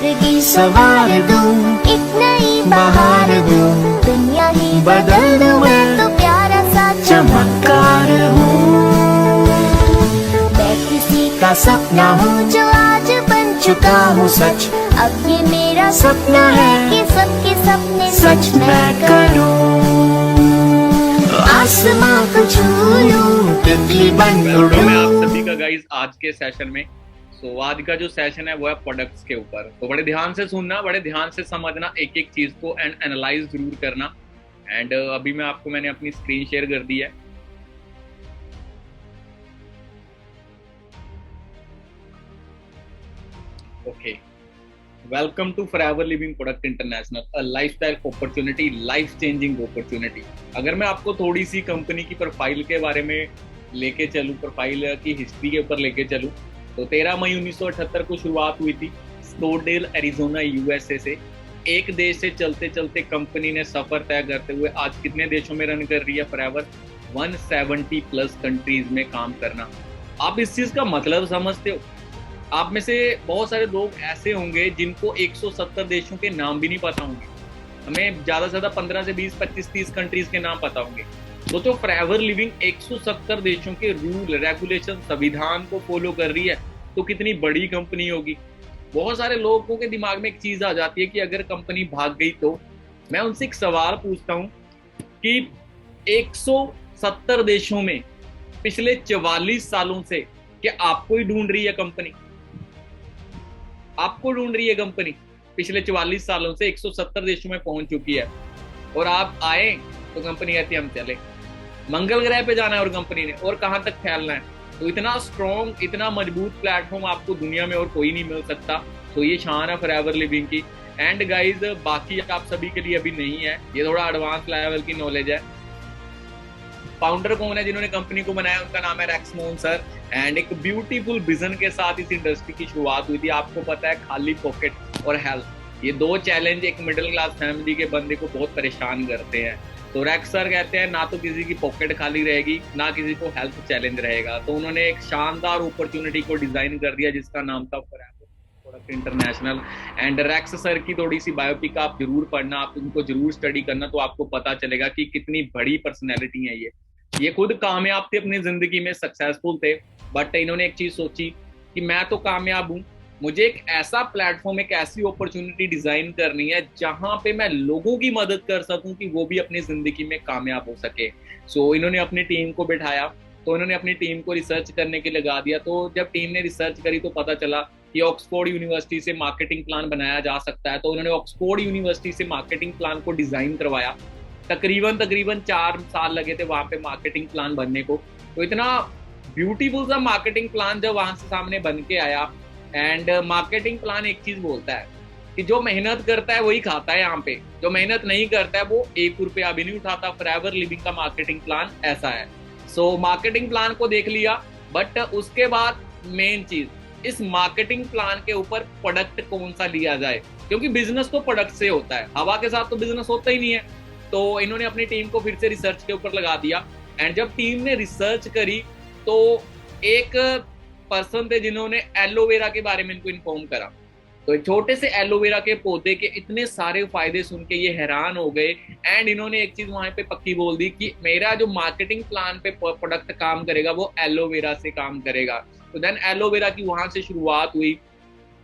जिंदगी सवार दूं, एक नई बहार दूं, दुनिया ही बदल दूं, मैं तो प्यारा सा चमत्कार हूँ। मैं किसी का सपना हूँ जो आज बन चुका हूँ सच। अब ये मेरा सपना है कि सबके सपने सच मैं करूँ। आसमां को छू लूं, तितली बन उड़ूं। मैं आप सभी का गाइस आज के सेशन में आज का जो सेशन है वो है प्रोडक्ट्स के ऊपर। तो बड़े ध्यान से सुनना, बड़े ध्यान से समझना एक एक चीज को एंड एनालाइज जरूर करना। एंड अभी मैंने अपनी स्क्रीन शेयर कर दी है। Okay, welcome to Forever Living Product International, a lifestyle opportunity, life changing opportunity. अगर मैं आपको थोड़ी सी कंपनी की प्रोफाइल के बारे में लेके चलूं, प्रोफाइल की हिस्ट्री के ऊपर लेके चलूं, तो 13 मई 1978 को शुरुआत हुई थी स्कोडेल एरिजोना यूएसए से। एक देश से चलते चलते कंपनी ने सफर तय करते हुए आज कितने देशों में रन कर रही है फॉरएवर? 170 प्लस कंट्रीज में काम करना। आप इस चीज का मतलब समझते हो? आप में से बहुत सारे लोग ऐसे होंगे जिनको 170 देशों के नाम भी नहीं पता होंगे। हमें ज्यादा से ज्यादा 15 से 20, 25, 30 कंट्रीज के नाम पता होंगे। तो फॉरएवर लिविंग 170 देशों के रूल, रेगुलेशन, संविधान को फॉलो कर रही है, तो कितनी बड़ी कंपनी होगी। बहुत सारे लोगों के दिमाग में एक चीज आ जाती है कि अगर कंपनी भाग गई तो। मैं उनसे एक सवाल पूछता हूं कि 170 देशों में पिछले 44 सालों से क्या आपको ही ढूंढ रही है कंपनी? आपको ढूंढ रही है कंपनी? पिछले 44 सालों से 170 देशों में पहुंच चुकी है और आप आए तो कंपनी कहती है हम चले। मंगल ग्रह पे जाना है और कंपनी ने, और कहां तक फैलना है। तो इतना स्ट्रॉन्ग, इतना मजबूत प्लेटफॉर्म आपको दुनिया में और कोई नहीं मिल सकता। तो ये शान है फॉरएवर लिविंग की। एंड गाइज, बाकी आप सभी के लिए अभी नहीं है, ये थोड़ा एडवांस लेवल की नॉलेज है। फाउंडर कौन है जिन्होंने कंपनी को बनाया? उनका नाम है रेक्स मोन सर। एंड एक ब्यूटीफुल विजन के साथ इस इंडस्ट्री की शुरुआत हुई थी। आपको पता है, खाली पॉकेट और हेल्थ, ये दो चैलेंज एक मिडिल क्लास फैमिली के बंदे को बहुत परेशान करते हैं। तो रेक्स सर कहते हैं ना तो किसी की पॉकेट खाली रहेगी, ना किसी को हेल्थ चैलेंज रहेगा। तो उन्होंने एक शानदार अपॉर्चुनिटी को डिजाइन कर दिया जिसका नाम था forever product international. And racks sir की थोड़ी सी बायोपिक आप जरूर पढ़ना, आप उनको जरूर स्टडी करना, तो आपको पता चलेगा कि कितनी बड़ी पर्सनैलिटी है ये खुद कामयाब थे, अपनी जिंदगी में सक्सेसफुल थे। बट इन्होंने एक चीज सोची कि मैं तो कामयाब हूं, मुझे एक ऐसा प्लेटफॉर्म, एक ऐसी अपॉर्चुनिटी डिजाइन करनी है जहां पे मैं लोगों की मदद कर सकूं कि वो भी अपनी जिंदगी में कामयाब हो सके। सो इन्होंने अपनी टीम को बिठाया, तो इन्होंने अपनी टीम को रिसर्च करने के लगा दिया। तो जब टीम ने रिसर्च करी तो पता चला कि ऑक्सफोर्ड यूनिवर्सिटी से मार्केटिंग प्लान बनाया जा सकता है। तो उन्होंने ऑक्सफोर्ड यूनिवर्सिटी से मार्केटिंग प्लान को डिजाइन करवाया। तकरीबन 4 साल लगे थे वहां पे मार्केटिंग प्लान बनने को। तो इतना ब्यूटीफुल सा मार्केटिंग प्लान जब वहां से सामने बन के आया। एंड मार्केटिंग प्लान एक चीज बोलता है कि जो मेहनत करता है वही खाता है। यहाँ पे जो मेहनत नहीं करता है वो 1 रुपया भी नहीं उठाता। फॉरएवर लिविंग का मार्केटिंग प्लान ऐसा है। सो मार्केटिंग प्लान को देख लिया, बट उसके बाद मेन चीज, इस मार्केटिंग प्लान के ऊपर प्रोडक्ट कौन सा लिया जाए, क्योंकि बिजनेस तो प्रोडक्ट से होता है, हवा के साथ तो बिजनेस होता ही नहीं है। तो इन्होंने अपनी टीम को फिर से रिसर्च के ऊपर लगा दिया। एंड जब टीम ने रिसर्च करी तो एक पर्सन थे जिन्होंने एलोवेरा के बारे में इनको इन्फॉर्म करा। तो एक छोटे से एलोवेरा के पौधे के इतने सारे फायदे सुन के ये हैरान हो गए। एंड इन्होंने एक चीज वहां पे पक्की बोल दी कि मेरा जो मार्केटिंग प्लान पे प्रोडक्ट काम करेगा वो एलोवेरा से काम करेगा। तो देन एलोवेरा की वहां से शुरुआत हुई।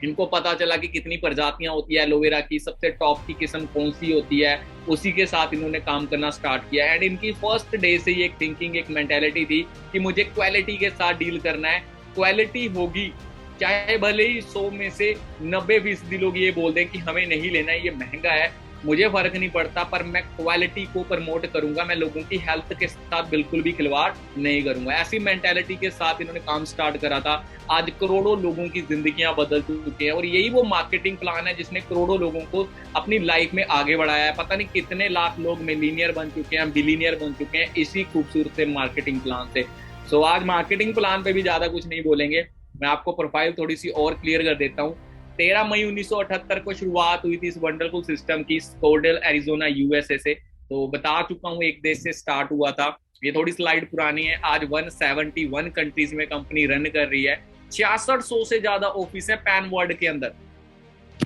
इनको पता चला कि कितनी प्रजातियां होती है एलोवेरा की, सबसे टॉप की किस्म कौन सी होती है, उसी के साथ इन्होंने काम करना स्टार्ट किया। एंड इनकी फर्स्ट डे से ये एक थिंकिंग, एक मेंटेलिटी थी कि मुझे क्वालिटी के साथ डील करना है। क्वालिटी होगी, चाहे भले ही 100 में से 90% लोग ये बोल दें कि हमें नहीं लेना है, ये महंगा है, मुझे फर्क नहीं पड़ता, पर मैं क्वालिटी को प्रमोट करूंगा, मैं लोगों की हेल्थ के साथ बिल्कुल भी खिलवाड़ नहीं करूंगा। ऐसी मेंटालिटी के साथ इन्होंने काम स्टार्ट करा था। आज करोड़ों लोगों की जिंदगियां बदल चुकी हैं और यही वो मार्केटिंग प्लान है जिसने करोड़ों लोगों को अपनी लाइफ में आगे बढ़ाया है। पता नहीं कितने लाख लोग मिलीनियर बन चुके हैं, बिलीनियर बन चुके हैं इसी खूबसूरत से मार्केटिंग प्लान से। सो आज मार्केटिंग प्लान पे भी ज्यादा कुछ नहीं बोलेंगे, मैं आपको प्रोफाइल थोड़ी सी और क्लियर कर देता हूँ। 13 मई 1978 को शुरुआत हुई थी इस वंडरफुल सिस्टम की स्कोडेल एरिजोना यूएसए से। तो बता चुका हूँ एक देश से स्टार्ट हुआ था। ये थोड़ी स्लाइड पुरानी है। आज 171 कंट्रीज में कंपनी रन कर रही है। 6600 से ज्यादा ऑफिस है पैन वर्ल्ड के अंदर।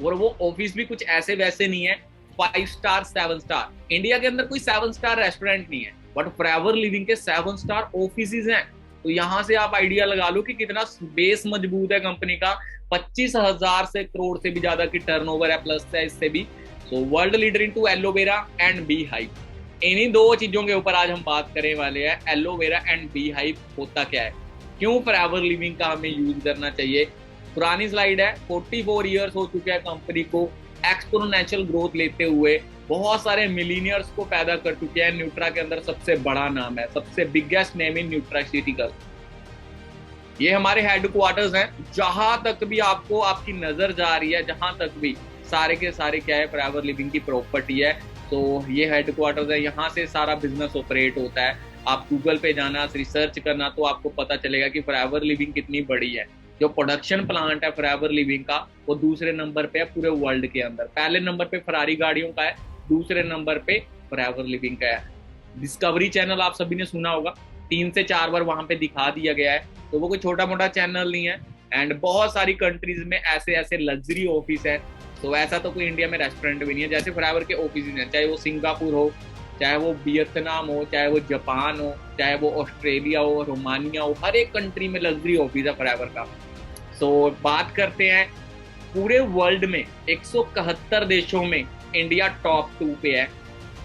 और वो ऑफिस भी कुछ ऐसे वैसे नहीं है 5 स्टार 7 स्टार। इंडिया के अंदर कोई 7 स्टार रेस्टोरेंट नहीं है, बट फॉरएवर लिविंग के 7 स्टार ऑफिसेज हैं। तो यहाँ से आप आइडिया लगा लो कि कितना बेस मजबूत है कंपनी का। 25,000 से करोड़ से भी ज्यादा की टर्नओवर है, प्लस है इससे भी। So world leader into aloe vera and bee hive. इन्हीं दो चीजों के ऊपर आज हम बात करने वाले हैं। एलोवेरा एंड बी हाइव होता क्या है, क्यों फॉरएवर लिविंग का हमें यूज करना चाहिए। पुरानी स्लाइड है, 44 ईयर्स हो चुके हैं कंपनी को एक्सपोनेंशियल ग्रोथ लेते हुए, बहुत सारे मिलीनियर्स को पैदा कर चुके हैं। न्यूट्रा के अंदर सबसे बड़ा नाम है, सबसे बिगेस्ट नेम इन न्यूट्रास्यूटिकल। ये हमारे हेडक्वार्टर्स हैं। जहां तक भी आपको आपकी नजर जा रही है, जहां तक भी सारे के सारे क्या है, फॉरएवर लिविंग की प्रॉपर्टी है। तो ये हेडक्वार्टर्स है, यहाँ से सारा बिजनेस ऑपरेट होता है। आप गूगल पे जाना, रिसर्च करना, तो आपको पता चलेगा कि फॉरएवर लिविंग कितनी बड़ी है। जो प्रोडक्शन प्लांट है फॉरएवर लिविंग का, वो दूसरे नंबर पे है पूरे वर्ल्ड के अंदर। पहले नंबर पे फरारी गाड़ियों का है, दूसरे नंबर पे फॉरएवर लिविंग का है। डिस्कवरी चैनल आप सभी ने सुना होगा, 3 से 4 बार वहां पे दिखा दिया गया है। तो वो कोई छोटा मोटा चैनल नहीं है। एंड बहुत सारी कंट्रीज में ऐसे ऐसे लग्जरी ऑफिस है। तो ऐसा तो कोई इंडिया में रेस्टोरेंट भी नहीं है जैसे फॉरएवर के ऑफिस हैं, चाहे वो सिंगापुर हो, चाहे वो वियतनाम हो, चाहे वो जापान हो, चाहे वो ऑस्ट्रेलिया हो, रोमानिया हो, हर एक कंट्री में लग्जरी ऑफिस है फॉरएवर का। सो बात करते हैं पूरे वर्ल्ड में 171 देशों में इंडिया टॉप 2 पे है,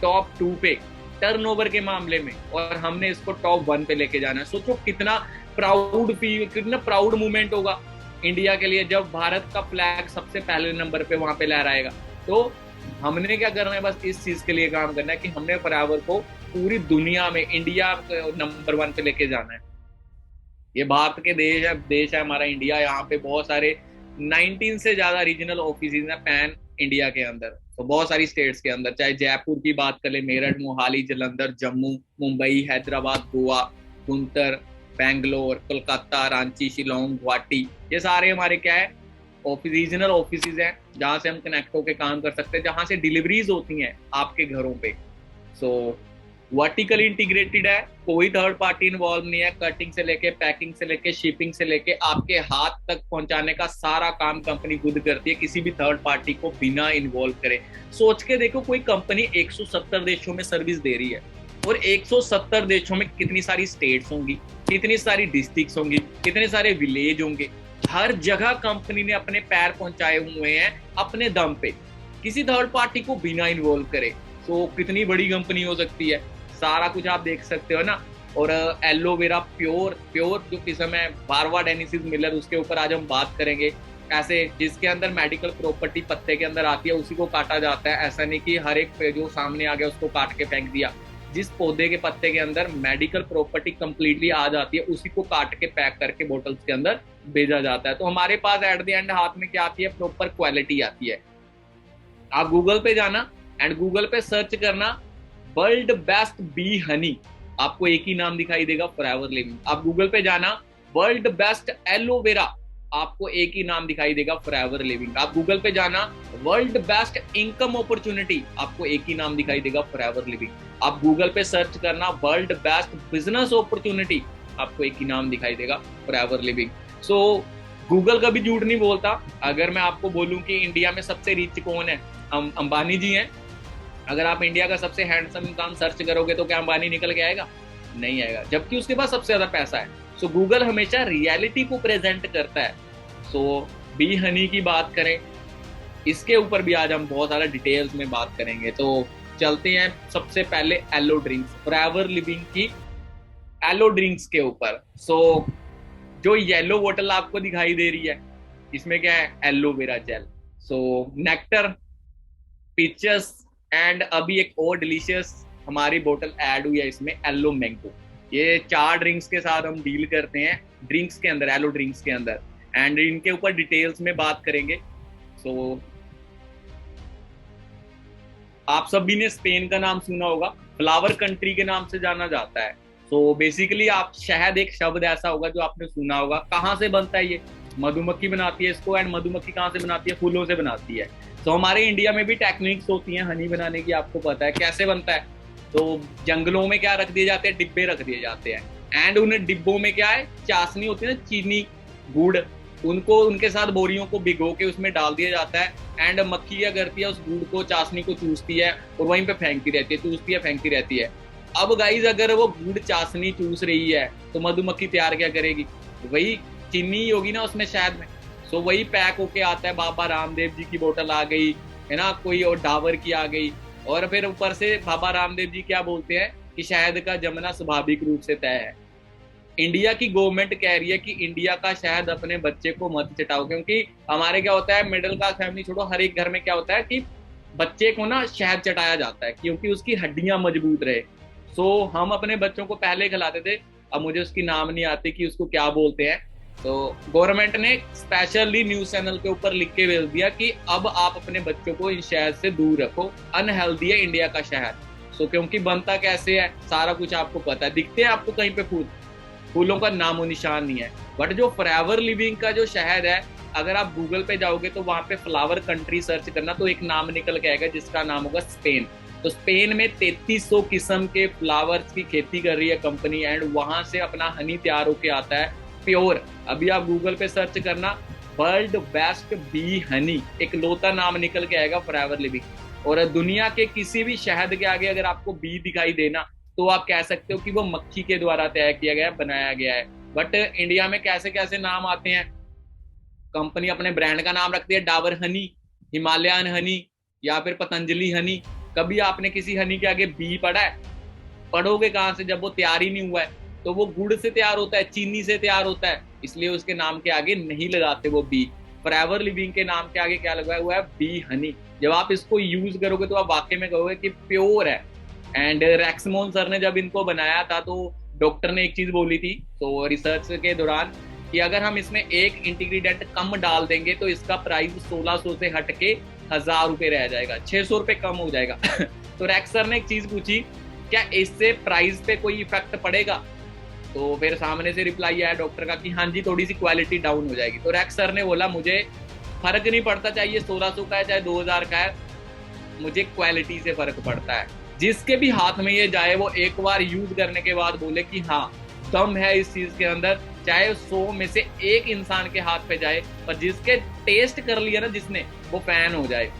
टॉप 2 पे टर्नओवर के मामले में, और हमने इसको टॉप 1 पे लेके जाना है। सोचो कितना प्राउड फील, कितना प्राउड मूवमेंट होगा इंडिया के लिए जब भारत का फ्लैग सबसे पहले नंबर पे वहां पे लहराएगा। तो हमने क्या करना है, बस इस चीज के लिए काम करना है कि हमने फॉरएवर को पूरी दुनिया में इंडिया नंबर 1 पे लेके जाना है। ये भारत के देश है हमारा इंडिया। यहाँ पे बहुत सारे 19 से ज्यादा रीजनल ऑफिस हैं पैन इंडिया के अंदर। तो बहुत सारी स्टेट्स के अंदर, चाहे जयपुर की बात कर ले, मेरठ, मोहाली, जालंधर, जम्मू, मुंबई, हैदराबाद, गोवा, गुंतर, बेंगलोर, कोलकाता, रांची, शिलोंग, गुवाहाटी, ये सारे हमारे क्या है ऑफिस, रीजनल ऑफिस हैं जहाँ से हम कनेक्ट होकर काम कर सकते हैं, जहाँ से डिलीवरीज होती हैं आपके घरों पे। सो वर्टिकली इंटीग्रेटेड है, कोई थर्ड पार्टी इन्वॉल्व नहीं है। कटिंग से लेके, पैकिंग से लेके, शिपिंग से लेके आपके हाथ तक पहुंचाने का सारा काम कंपनी खुद करती है, किसी भी थर्ड पार्टी को बिना इन्वॉल्व करे। सोच के देखो, कोई कंपनी 170 देशों में सर्विस दे रही है, और 170 देशों में कितनी सारी स्टेट्स होंगी, कितनी सारी डिस्ट्रिक्ट्स होंगी, कितने सारे विलेज होंगे। हर जगह कंपनी ने अपने पैर पहुंचाए हुए हैं अपने दम पे, किसी थर्ड पार्टी को बिना इन्वॉल्व करे। तो कितनी बड़ी कंपनी हो सकती है, सारा कुछ आप देख सकते हो ना। और एलोवेरा प्योर जो किस्म है बारवा डेनिसिस मिलर, उसके ऊपर आज हम बात करेंगे। ऐसे जिसके अंदर मेडिकल प्रॉपर्टी पत्ते के अंदर आती है उसी को काटा जाता है। ऐसा नहीं कि हर एक पे जो सामने आ गया उसको काट के फेंक दिया। जिस पौधे के पत्ते के अंदर मेडिकल प्रॉपर्टी कंप्लीटली आ जाती है उसी को काट के पैक करके बोतल्स के अंदर भेजा जाता है। तो हमारे पास एट द एंड हाथ में क्या आती है, प्रॉपर क्वालिटी आती है। आप गूगल पे जाना एंड गूगल पे सर्च करना वर्ल्ड बेस्ट बी हनी, आपको एक ही नाम दिखाई देगा, फॉरएवर लिविंग। आप गूगल पे जाना वर्ल्ड बेस्ट एलोवेरा, आपको एक ही नाम दिखाई देगा, फॉरएवर लिविंग। आप गूगल पे जाना वर्ल्ड बेस्ट इनकम अपॉर्चुनिटी, आपको एक ही नाम दिखाई देगा, फॉरएवर लिविंग। आप गूगल पे सर्च करना वर्ल्ड बेस्ट बिजनेस अपॉर्चुनिटी, आपको एक ही नाम दिखाई देगा, फॉरएवर लिविंग। सो गूगल कभी झूठ नहीं बोलता। अगर मैं आपको बोलूं कि इंडिया में सबसे रिच कौन है, अंबानी जी हैं। अगर आप इंडिया का सबसे हैंडसम इंसान सर्च करोगे तो क्या अंबानी निकल के आएगा? नहीं आएगा, जबकि उसके पास सबसे ज्यादा पैसा है। सो गूगल हमेशा रियलिटी को प्रेजेंट करता है। सो बी हनी की बात करें, इसके ऊपर भी आज हम बहुत सारा डिटेल्स में बात करेंगे। तो चलते हैं सबसे पहले एलो ड्रिंक्स, फॉरएवर लिविंग की एलो ड्रिंक्स के ऊपर। सो जो येलो बोतल आपको दिखाई दे रही है, इसमें क्या है, aloe vera gel. So nectar, peaches and अभी एक और डिलीशियस हमारी बोतल ऐड हुई है इसमें, एलो मैंगो। ये 4 ड्रिंक्स के साथ हम डील करते हैं ड्रिंक्स के अंदर, एलो ड्रिंक्स के अंदर, एंड इनके ऊपर डिटेल्स में बात करेंगे। सो आप सभी ने स्पेन का नाम सुना होगा, फ्लावर कंट्री के नाम से जाना जाता है। सो बेसिकली आप शहद, एक शब्द ऐसा होगा जो आपने सुना होगा। कहाँ से बनता है ये? मधुमक्खी बनाती है इसको, एंड मधुमक्खी कहाँ से बनाती है? फूलों से बनाती है। तो हमारे इंडिया में भी टेक्निक्स होती हैं हनी बनाने की, आपको पता है कैसे बनता है। तो जंगलों में क्या रख दिए जाते हैं, डिब्बे रख दिए जाते हैं, एंड उन डिब्बों में क्या है, चाशनी होती है ना, चीनी, गुड़, उनको उनके साथ बोरियों को भिगो के उसमें डाल दिया जाता है, एंड मक्खी क्या करती है, उस गुड़ को, चाशनी को चूसती है और वहीं पे फेंकती रहती है, चूसती है फेंकती रहती है। अब गाइज अगर वो गुड़ चाशनी चूस रही है तो मधुमक्खी तैयार क्या करेगी, वही चीनी ही होगी ना उसमें, शहद में। सो वही पैक होके आता है, बाबा रामदेव जी की बोतल आ गई है ना, कोई और डाबर की आ गई, और फिर ऊपर से बाबा रामदेव जी क्या बोलते हैं कि शहद का जमना स्वाभाविक रूप से तय है। इंडिया की गवर्नमेंट कह रही है कि इंडिया का शहद अपने बच्चे को मत चटाओ, क्योंकि हमारे क्या होता है, मिडिल क्लास फैमिली छोड़ो, हर एक घर में क्या होता है कि बच्चे को ना शहद चटाया जाता है क्योंकि उसकी हड्डियां मजबूत रहे। सो हम अपने बच्चों को पहले खिलाते थे, अब मुझे उसकी नाम नहीं आती कि उसको क्या बोलते हैं। तो गवर्नमेंट ने स्पेशली न्यूज चैनल के ऊपर लिख के भेज दिया कि अब आप अपने बच्चों को इन शहद से दूर रखो, अनहेल्दी है इंडिया का शहद। सो क्योंकि बनता कैसे है सारा कुछ आपको पता है, दिखते हैं आपको कहीं पे फूलों का नामो निशान नहीं है। बट जो फॉरएवर लिविंग का जो शहद है, अगर आप गूगल पे जाओगे तो वहां पे फ्लावर कंट्री सर्च करना तो एक नाम निकल के आएगा जिसका नाम होगा स्पेन। तो स्पेन में 3300 किस्म के फ्लावर्स की खेती कर रही है कंपनी, एंड वहां से अपना हनी तैयार होके आता है प्योर। अभी आप गूगल पे सर्च करना वर्ल्ड बेस्ट बी हनी, एक लोता नाम निकल के आएगा फॉरएवर लिविंग। और दुनिया के किसी भी शहद के आगे अगर आपको बी दिखाई देना तो आप कह सकते हो कि वो मक्खी के द्वारा तय किया गया, बनाया गया है। बट इंडिया में कैसे कैसे नाम आते हैं, कंपनी अपने ब्रांड का नाम रखती है डाबर हनी, हिमालयन हनी, या फिर पतंजलि हनी। कभी आपने किसी हनी के आगे बी पढ़ा है? पढ़ोगे कहाँ से जब वो तैयार ही नहीं हुआ है। तो वो गुड़ से तैयार होता है, चीनी से तैयार होता है, इसलिए उसके नाम के आगे नहीं लगाते वो बी। फॉरएवर लिविंग के नाम के आगे क्या लगाया हुआ है, बी हनी। जब आप इसको यूज करोगे तो आप वाकई में कहोगे कि प्योर है। एंड रैक्समोन सर ने जब इनको बनाया था तो डॉक्टर ने एक चीज बोली थी तो रिसर्च के दौरान कि अगर हम इसमें एक इंटीग्रेडिएंट कम डाल देंगे तो इसका प्राइस 1600 से हट के 1000 रुपए रह जाएगा, 600 रुपए कम हो जाएगा। तो रैक्स सर ने एक चीज पूछी, क्या इससे प्राइस पे कोई इफेक्ट पड़ेगा? तो फिर सामने से रिप्लाई आया डॉक्टर का कि हाँ जी थोड़ी सी क्वालिटी डाउन हो जाएगी। तो रैक्स सर ने बोला मुझे फर्क नहीं पड़ता, चाहे ये 1600 का है चाहे 2000 का है, मुझे क्वालिटी से फर्क पड़ता है। जिसके भी हाथ में ये जाए वो एक बार यूज करने के बाद बोले कि हाँ दम है इस चीज के अंदर, चाहे 100 में से एक इंसान के हाथ पे जाए, पर जिसके टेस्ट कर लिया ना जिसने, वो फैन हो जाए।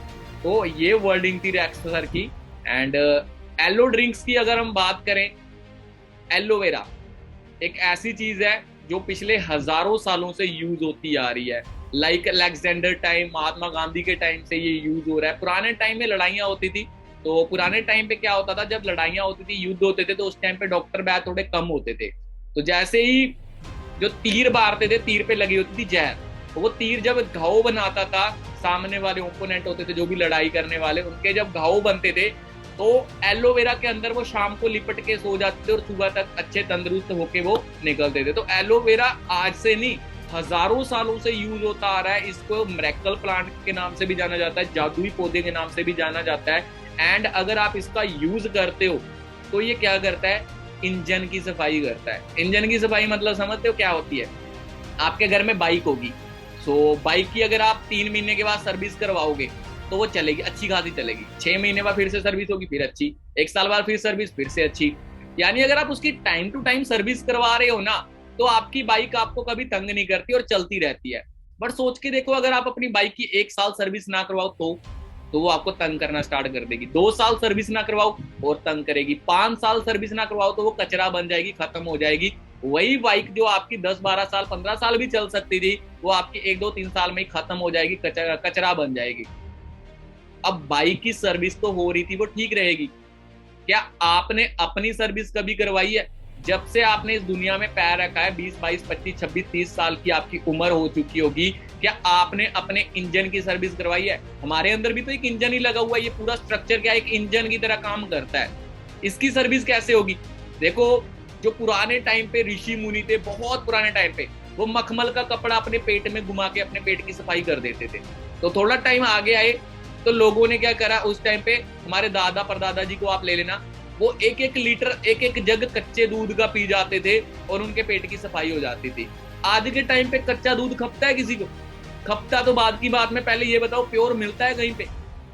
तो ये वर्डिंग थी रैक्स सर की। एंड एलो ड्रिंक्स की अगर हम बात करें, एलोवेरा एक ऐसी चीज है जो पिछले हजारों सालों से यूज होती आ रही है। Like Alexander time, Mahatma Gandhi के टाइम से ये यूज हो रहा है। पुराने टाइम में लड़ाइयाँ होती थी, तो पुराने टाइम पे क्या होता था, जब लड़ाइयाँ होती थी, युद्ध होते थे, तो उस टाइम पे डॉक्टर बैद थोड़े कम होते थे। तो जैसे ही जो तीर मारते थे, तीर पे लगी होती थी जहर, तो वो तीर जब घाव बनाता था, सामने वाले ओपोनेंट होते थे जो भी लड़ाई करने वाले, उनके जब घाव बनते थे तो एलोवेरा के अंदर वो शाम को लिपट के सो जाते थे और सुबह तक अच्छे तंदुरुस्त होके वो निकलते थे। तो एलोवेरा आज से नहीं, हजारों सालों से यूज होता आ रहा है। इसको मिरेकल प्लांट के नाम से भी जाना जाता है, जादुई पौधे के नाम से भी जाना जाता है। एंड अगर आप इसका यूज करते हो तो ये क्या करता है, इंजन की सफाई करता है। इंजन की सफाई मतलब समझते हो क्या होती है? आपके घर में बाइक होगी, सो बाइक की अगर आप 3 महीने के बाद सर्विस करवाओगे तो वो चलेगी, अच्छी खासी चलेगी। 6 महीने बाद फिर से सर्विस होगी, फिर अच्छी, 1 साल बाद फिर सर्विस, फिर से अच्छी। यानी अगर आप उसकी टाइम टू टाइम सर्विस करवा रहे हो ना, तो आपकी बाइक आपको कभी तंग नहीं करती और चलती रहती है। बट सोच के देखो, अगर आप अपनी बाइक की 1 साल सर्विस ना करवाओ तो वो आपको तंग करना स्टार्ट कर देगी। 2 साल सर्विस ना करवाओ और तंग करेगी। 5 साल सर्विस ना करवाओ तो वो कचरा बन जाएगी, खत्म हो जाएगी। वही बाइक जो आपकी 10, 12 साल, 15 साल भी चल सकती थी, वो आपकी 1, 2, 3 साल में ही खत्म हो जाएगी, कचरा बन जाएगी। अब बाइक की सर्विस तो हो रही थी, वो ठीक रहेगी। क्या आपने अपनी सर्विस कभी करवाई है? जब से आपने इस दुनिया में पैर रखा है, 20, 22, 25, 26, 30 साल की आपकी उम्र हो चुकी होगी, क्या आपने अपने इंजन की सर्विस करवाई है? हमारे अंदर भी तो एक इंजन ही लगा हुआ है, ये पूरा स्ट्रक्चर क्या एक इंजन की तरह काम करता है। इसकी सर्विस कैसे होगी? देखो, जो पुराने टाइम पे ऋषि मुनि थे, बहुत पुराने टाइम पे, वो मखमल का कपड़ा अपने पेट में घुमा के अपने पेट की सफाई कर देते थे। तो थोड़ा टाइम आगे आए तो लोगों ने क्या करा, उस टाइम पे हमारे दादा परदादा जी को आप ले लेना, वो 1-1 लीटर, 1-1 जग कच्चे दूध का पी जाते थे और उनके पेट की सफाई हो जाती थी। आज के टाइम पे कच्चा दूध खपता है किसी को? खपता तो बाद की बात में, पहले ये बताओ प्योर मिलता है कहीं पे?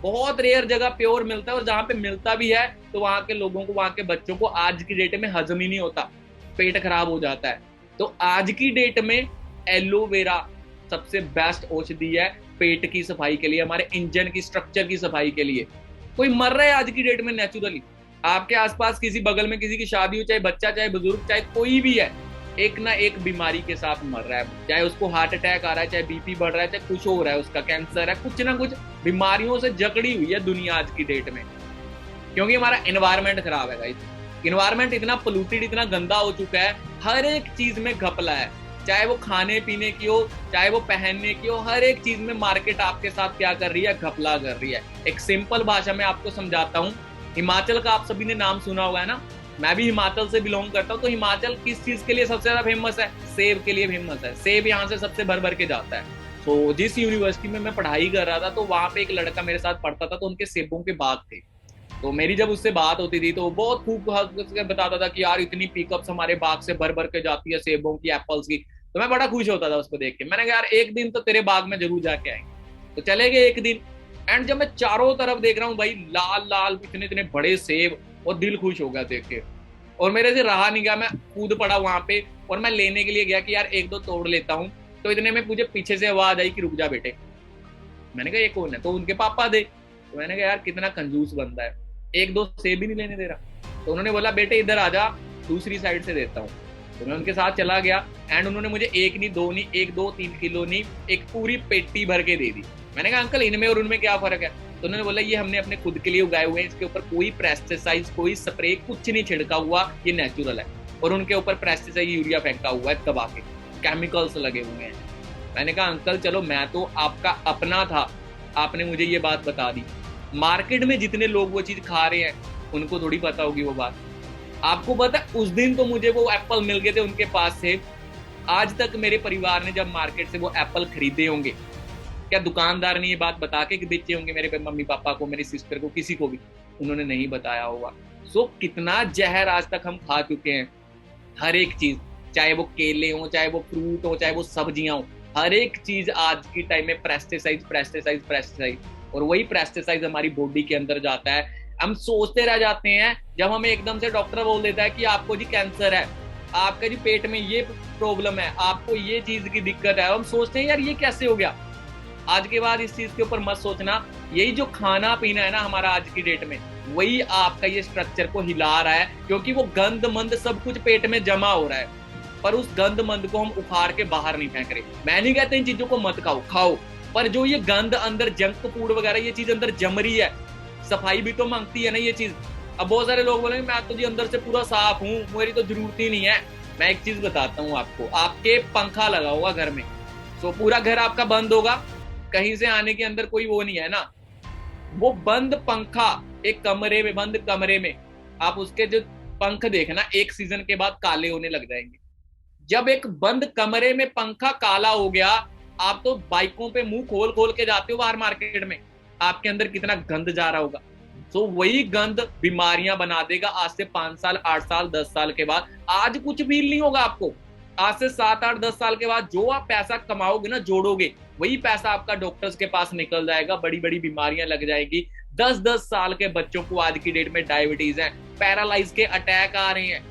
बहुत रेयर जगह प्योर मिलता है, और जहां पे मिलता भी है तो वहां के लोगों को, वहां के बच्चों को आज की डेट में हजम ही नहीं होता, पेट खराब हो जाता है। तो आज की डेट में एलोवेरा सबसे बेस्ट औषधि है पेट की सफाई के लिए, हमारे इंजन की स्ट्रक्चर की सफाई के लिए। कोई मर रहा है आज की डेट में नेचुरली, आपके आसपास किसी बगल में किसी की शादी हो, चाहे बच्चा चाहे बुजुर्ग चाहे कोई भी है, एक ना एक बीमारी के साथ मर रहा है, चाहे उसको हार्ट अटैक आ रहा है, चाहे बीपी बढ़ रहा है, चाहे कुछ हो रहा है, उसका कैंसर है, कुछ ना कुछ बीमारियों से जकड़ी हुई है दुनिया आज की डेट में, क्योंकि हमारा एनवायरमेंट खराब है गाइस। इन्वायरमेंट इतना पोल्यूटेड, इतना गंदा हो चुका है, हर एक चीज में घपला है, चाहे वो खाने पीने की हो, चाहे वो पहनने की हो, हर एक चीज में मार्केट आपके साथ क्या कर रही है, घपला कर रही है। एक सिंपल भाषा में आपको समझाता हूँ, हिमाचल का आप सभी ने नाम सुना हुआ है ना, मैं भी हिमाचल से बिलोंग करता हूँ, तो हिमाचल किस चीज के लिए सबसे ज्यादा फेमस है? सेब के लिए फेमस है। सेब यहाँ से सबसे भर भर के जाता है। तो जिस यूनिवर्सिटी में मैं पढ़ाई कर रहा था, तो वहां पे एक लड़का मेरे साथ पढ़ता था, तो उनके सेबों के बाग थे। तो मेरी जब उससे बात होती थी तो वो बहुत खूब बताता था कि यार इतनी पिकअप्स हमारे बाग से भर भर के जाती है सेबों की, एप्पल्स की। तो मैं बड़ा खुश होता था उसको देख के। मैंने कहा यार एक दिन तो तेरे बाग में जरूर जाके आएंगे। तो चले गए एक दिन, एंड जब मैं चारों तरफ देख रहा हूँ भाई लाल लाल इतने इतने बड़े सेब, और दिल खुश हो गया देख के, और मेरे से रहा नहीं गया, मैं कूद पड़ा वहां पे और मैं लेने के लिए गया कि यार एक दो तोड़ लेता हूँ। तो इतने में मुझे पीछे से आवाज आई कि रुक जा बेटे। मैंने कहा ये कौन है? तो उनके पापा थे। तो मैंने कहा यार कितना कंजूस बंदा है, एक दो सेब भी नहीं लेने दे रहा। तो उन्होंने बोला बेटे इधर आ जा, दूसरी साइड से देता हूँ। तो मैं उनके साथ चला गया, एंड उन्होंने मुझे एक नहीं दो नहीं, एक दो 3 किलो नहीं, एक पूरी पेटी भर के दे दी। मैंने कहा अंकल इनमें और उनमें क्या फर्क है? तो उन्होंने बोला ये हमने अपने खुद के लिए उगाए हुए हैं, इसके ऊपर कोई पेस्टिसाइड कोई स्प्रे कुछ नहीं छिड़का हुआ, ये नेचुरल है। और उनके ऊपर पेस्टिसाइड यूरिया फेंका हुआ है दबा के, केमिकल्स लगे हुए हैं। मैंने कहा अंकल चलो मैं तो आपका अपना था, आपने मुझे ये बात बता दी। मार्केट में जितने लोग वो चीज खा रहे हैं उनको थोड़ी पता होगी वो बात। आपको पता है उस दिन तो मुझे वो एप्पल मिल गए थे उनके पास से, आज तक मेरे परिवार ने जब मार्केट से वो एप्पल खरीदे होंगे, क्या दुकानदार ने ये बात बता के बेचे होंगे मेरे मम्मी पापा को, मेरी सिस्टर को, किसी को भी उन्होंने नहीं बताया होगा। सो कितना जहर आज तक हम खा चुके हैं। हर एक चीज, चाहे वो केले हो, चाहे वो फ्रूट हो, चाहे वो सब्जियां हो, हर एक चीज आज की टाइम में पेस्टिसाइड, और वही पेस्टिसाइड हमारी बॉडी के अंदर जाता है। हम सोचते रह जाते हैं जब हमें एकदम से डॉक्टर बोल देता है कि आपको जी कैंसर है, आपका जी पेट में ये प्रॉब्लम है, आपको ये चीज की दिक्कत है, हम सोचते हैं यार ये कैसे हो गया। आज के बाद इस चीज के ऊपर मत सोचना। यही जो खाना पीना है ना हमारा आज की डेट में, वही आपका ये स्ट्रक्चर को हिला रहा है, क्योंकि वो गंद मंद सब कुछ पेट में जमा हो रहा है, पर उस गंद मंद को हम उखाड़ के बाहर नहीं फेंक रहे। मैं नहीं कहता इन चीजों को मत खाओ, पर जो ये गंद अंदर जंक फूड वगैरह ये चीज अंदर जम रही है, सफाई भी तो मांगती है ना ये चीज। अब बहुत सारे लोग बोलेंगे मैं तो जी अंदर से पूरा साफ हूँ, मेरी तो जरूरत ही नहीं है। मैं एक चीज बताता हूँ आपको, आपके पंखा लगा होगा घर में, तो पूरा घर आपका बंद होगा, कहीं से आने के अंदर कोई वो नहीं है ना। वो बंद पंखा एक कमरे में, बंद कमरे में, आप उसके जो पंख देखना एक सीजन के बाद काले होने लग जाएंगे। जब एक बंद कमरे में पंखा काला हो गया, आप तो बाइकों पे मुंह खोल खोल के जाते हो बाहर मार्केट में, आपके अंदर कितना गंद जा रहा होगा। तो वही गंद बीमारियां बना देगा आज से 5 साल 8 साल 10 साल के बाद। आज कुछ फील नहीं होगा आपको, आज से 7 8 10 साल के बाद जो आप पैसा कमाओगे ना, जोड़ोगे, वही पैसा आपका डॉक्टर्स के पास निकल जाएगा, बड़ी बड़ी बीमारियां लग जाएगी। 10-10 साल के बच्चों को आज की डेट में डायबिटीज है, पैरालाइज के अटैक आ रहे हैं।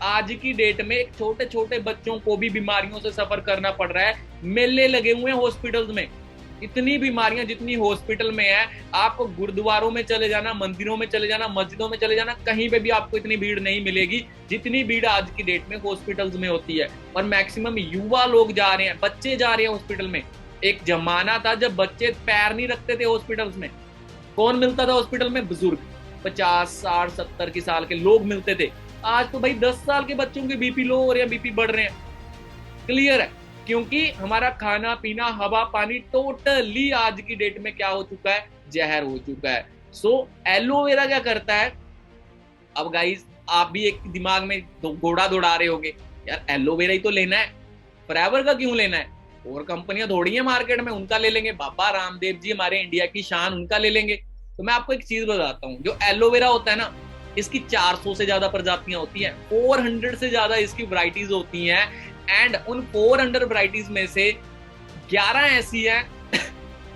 आज की डेट में छोटे छोटे बच्चों को भी बीमारियों से सफर करना पड़ रहा है। मेले लगे हुए हैं हॉस्पिटल्स में, इतनी बीमारियां जितनी हॉस्पिटल में है, आप गुरुद्वारों में चले जाना, मंदिरों में चले जाना, मस्जिदों में चले जाना, कहीं पे भी आपको इतनी भीड़ नहीं मिलेगी जितनी भीड़ आज की डेट में हॉस्पिटल्स में होती है। और मैक्सिमम युवा लोग जा रहे हैं, बच्चे जा रहे हैं हॉस्पिटल में। एक जमाना था जब बच्चे पैर नहीं रखते थे हॉस्पिटल्स में। कौन मिलता था हॉस्पिटल में? बुजुर्ग, 50 60 70 की साल के लोग मिलते थे। आज तो भाई 10 साल के बच्चों के बीपी लो हो रहे हैं, बीपी बढ़ रहे हैं। क्लियर है, क्योंकि हमारा खाना पीना, हवा पानी टोटली आज की डेट में क्या हो चुका है? जहर हो चुका है। सो एलोवेरा क्या करता है? अब गाइस आप भी एक दिमाग में घोड़ा दौड़ा रहे होगे, यार एलोवेरा ही तो लेना है, फॉरएवर का क्यों लेना है? और कंपनियां थोड़ी है मार्केट में, उनका ले लेंगे। बाबा रामदेव जी हमारे इंडिया की शान, उनका ले लेंगे। तो मैं आपको एक चीज बताता हूँ, जो एलोवेरा होता है ना, इसकी 400 से ज्यादा प्रजातियां होती हैं, 400 से ज्यादा इसकी वैरायटीज होती हैं। एंड उन 400 वैरायटीज में से 11 ऐसी हैं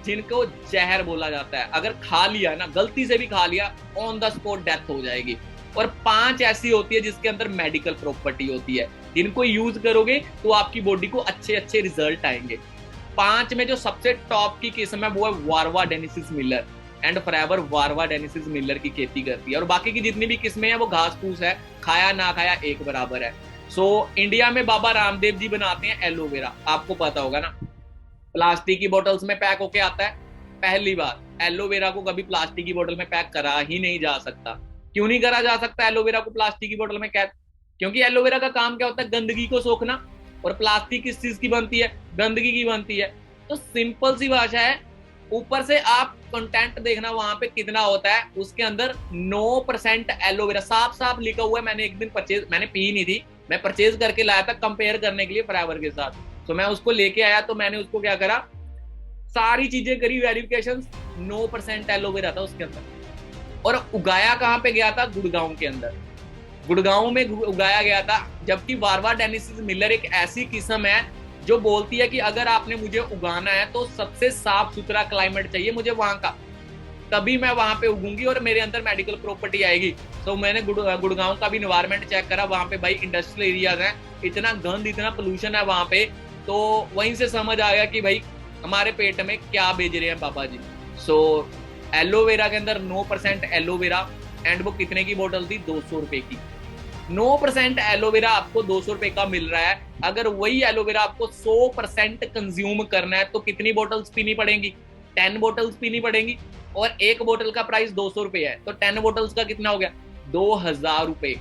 जिनको जहर बोला जाता है। अगर खा लिया ना, गलती से भी खा लिया, ऑन द स्पॉट डेथ हो जाएगी। और 5 ऐसी होती है जिसके अंदर मेडिकल प्रॉपर्टी होती है, जिनको यूज करोगे तो आपकी बॉडी को अच्छे अच्छे रिजल्ट आएंगे। 5 में जो सबसे टॉप की किस्म है वो है वारवा डेनिसिस मिलर, एंड फॉरएवर वारवा डेनिसिस मिलर की खेती करती है। और बाकी की जितनी भी किस्में हैं वो घास फूस है, खाया ना खाया एक बराबर है। इंडिया में बाबा रामदेव जी बनाते हैं एलोवेरा, आपको पता होगा ना, प्लास्टिक की बोतल्स में पैक होके आता है। पहली बात, एलोवेरा को कभी प्लास्टिक की बोतल में पैक करा ही नहीं जा सकता। क्यों नहीं करा जा सकता एलोवेरा को प्लास्टिक की बोतल में? क्योंकि एलोवेरा का काम क्या होता है? गंदगी को सोखना। और प्लास्टिक किस चीज की बनती है? गंदगी की बनती है। तो सिंपल सी भाषा है, ऊपर से आप कंटेंट देखना वहां पे कितना होता है, उसके अंदर 9% एलोवेरा साफ साफ लिखा हुआ है। मैंने एक दिन मैंने पी नहीं थी, मैं परचेज करके लाया था कंपेयर करने के लिए फॉरएवर के साथ। तो मैं उसको लेके आया, तो मैंने उसको क्या करा, सारी चीजें करी वेरिफिकेशन, 9% एलोवेरा था उसके अंदर। और उगाया कहाँ पे गया था? गुड़गांव के अंदर, गुड़गांव में उगाया गया था। जबकि वारवा डेनिसिस मिलर एक ऐसी किस्म है जो बोलती है कि अगर आपने मुझे उगाना है तो सबसे साफ सुथरा क्लाइमेट चाहिए मुझे वहां का, तभी मैं वहां पे उगूंगी और मेरे अंदर मेडिकल प्रॉपर्टी आएगी। तो मैंने गुड़गांव का भी एनवायरमेंट चेक करा, वहां पे भाई इंडस्ट्रियल एरियाज हैं, इतना गंद इतना पोल्यूशन है वहां पे। तो वहीं से समझ आ गया कि भाई हमारे पेट में क्या बेच रहे हैं बाबा जी। एलोवेरा के अंदर 9% एलोवेरा, एंड वो कितने की बोतल थी? 200 रुपए की। 9% एलोवेरा आपको 200 रुपए का मिल रहा है। अगर वही एलोवेरा आपको 100% कंज्यूम करना है तो कितनी बोतल्स पीनी पड़ेंगी? 10 बोतल्स पीनी पड़ेंगी। और एक बोतल का प्राइस 200 रुपए है, तो 10 बोतल्स का कितना हो गया? 2000 रुपए।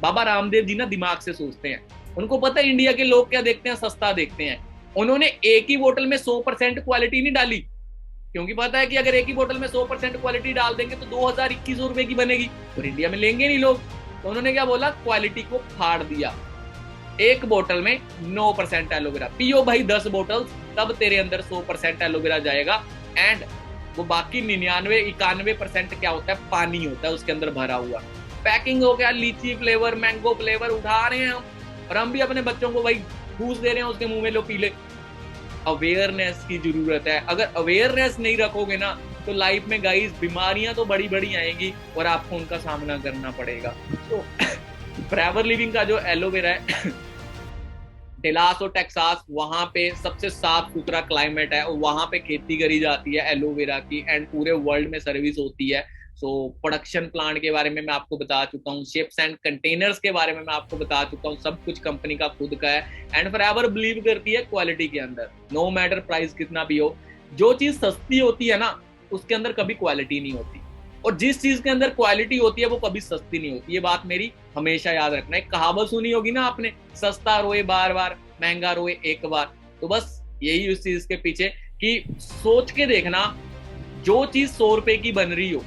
बाबा रामदेव जी ना दिमाग से सोचते हैं, उनको पता है इंडिया के लोग क्या देखते हैं, सस्ता देखते हैं। उन्होंने एक ही बोतल में 100% क्वालिटी नहीं डाली, क्योंकि पता है कि अगर एक ही बोतल में 100% क्वालिटी डाल देंगे तो 2000-2100 रुपए की बनेगी और इंडिया में लेंगे नहीं लोग। तो उन्होंने क्या बोला? क्वालिटी को फाड़ दिया। एक बोतल में 9% एलोवेरा, पियो भाई 10 बोतल, तब तेरे अंदर 100% एलोवेरा जाएगा। एंड वो बाकी 99-91% क्या होता है? पानी होता है उसके अंदर भरा हुआ। पैकिंग हो गया, लीची फ्लेवर, मैंगो फ्लेवर उठा रहे हैं हम, और हम भी अपने बच्चों को भाई घूस दे रहे हैं उसके मुंह में, लो पी ले। अवेयरनेस की जरूरत है। अगर अवेयरनेस नहीं रखोगे ना तो लाइफ में गाइस बीमारियां तो बड़ी बड़ी आएंगी और आपको उनका सामना करना पड़ेगा। तो फॉरएवर लिविंग का जो एलोवेरा है डेलास और टेक्सास, वहां पे सबसे साफ सुथरा क्लाइमेट है और वहां पे खेती करी जाती है एलोवेरा की, एंड पूरे वर्ल्ड में सर्विस होती है। प्रोडक्शन प्लांट के बारे में मैं आपको बता चुका हूँ, शिप्स एंड कंटेनर्स के बारे में मैं आपको बता चुका हूँ, सब कुछ कंपनी का खुद का है। एंड फॉरएवर बिलीव करती है क्वालिटी के अंदर, नो मैटर प्राइस कितना भी हो। जो चीज सस्ती होती है ना उसके अंदर कभी क्वालिटी नहीं होती, और जिस चीज के अंदर क्वालिटी होती है वो कभी सस्ती नहीं होती। ये बात मेरी हमेशा याद रखना। एक कहावत सुनी होगी ना आपने, सस्ता रोए बार बार, महंगा रोए एक बार। तो बस यही उस चीज के पीछे कि सोच के देखना, जो चीज 100 रुपए की बन रही हो,